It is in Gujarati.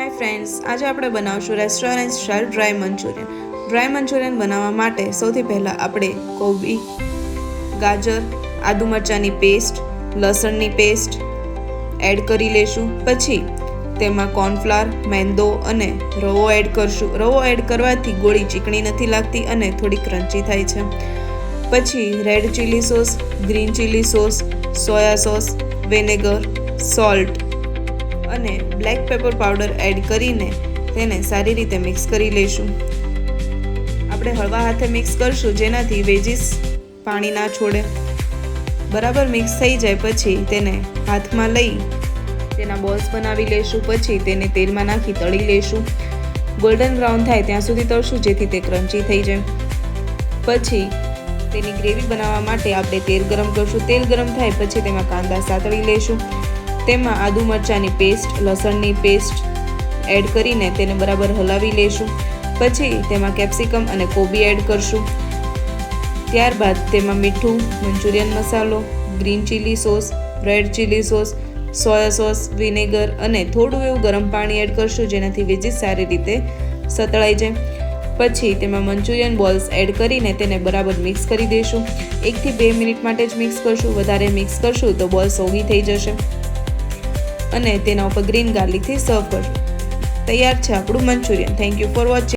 હાય ફ્રેન્ડ્સ, આજે આપણે બનાવશું restaurant style dry Manchurian. Dry Manchurian બનાવવા માટે સૌથી પહેલાં આપણે કોબી, ગાજર, આદુ મરચાંની પેસ્ટ, લસણની પેસ્ટ એડ કરી લેશું. પછી તેમાં કોર્નફ્લાવર, મેંદો અને રવો એડ કરશું. રવો એડ કરવાથી ગોળી ચીકણી નથી લાગતી અને થોડી ક્રન્ચી થાય છે. પછી red chilli sauce, green chilli sauce, soya sauce, vinegar, salt અને બ્લેક પેપર પાવડર એડ કરીને તેને સારી રીતે મિક્સ કરી લઈશું. આપણે હળવા હાથે મિક્સ કરશું, જેનાથી વેજીસ પાણી ના છોડે. બરાબર મિક્સ થઈ જાય પછી તેને હાથમાં લઈ તેના બોલ્સ બનાવી લઈશું. પછી તેને તેલમાં નાખી તળી લઈશું. ગોલ્ડન બ્રાઉન થાય ત્યાં સુધી તળશું, જેથી તે ક્રન્ચી થઈ જાય. પછી તેની ગ્રેવી બનાવવા માટે આપણે તેલ ગરમ કરશું. તેલ ગરમ થાય પછી તેમાં કાંદા સાતળી લઈશું. તેમાં આદુ મરચાંની પેસ્ટ, લસણની પેસ્ટ એડ કરીને તેને બરાબર હલાવી લઈશું. પછી તેમાં કેપ્સિકમ અને કોબી એડ કરશું. ત્યારબાદ તેમાં મીઠું, મંચુરિયન મસાલો, green chilli sauce, red chilli sauce, soya sauce, vinegar અને થોડું એવું ગરમ પાણી એડ કરશું, જેનાથી વેજીસ સારી રીતે સતળાઈ જાય. પછી તેમાં મંચુરિયન બોલ્સ એડ કરીને તેને બરાબર મિક્સ કરી દઈશું. 1 થી 2 મિનિટ માટે જ મિક્સ કરશું. વધારે મિક્સ કરશું તો બોલ્સ ઓગી થઈ જશે અને તેના ઉપર ગ્રીન ગાર્લિકથી સર્વ કરશું. તૈયાર છે આપણું Manchurian. Thank you for watching.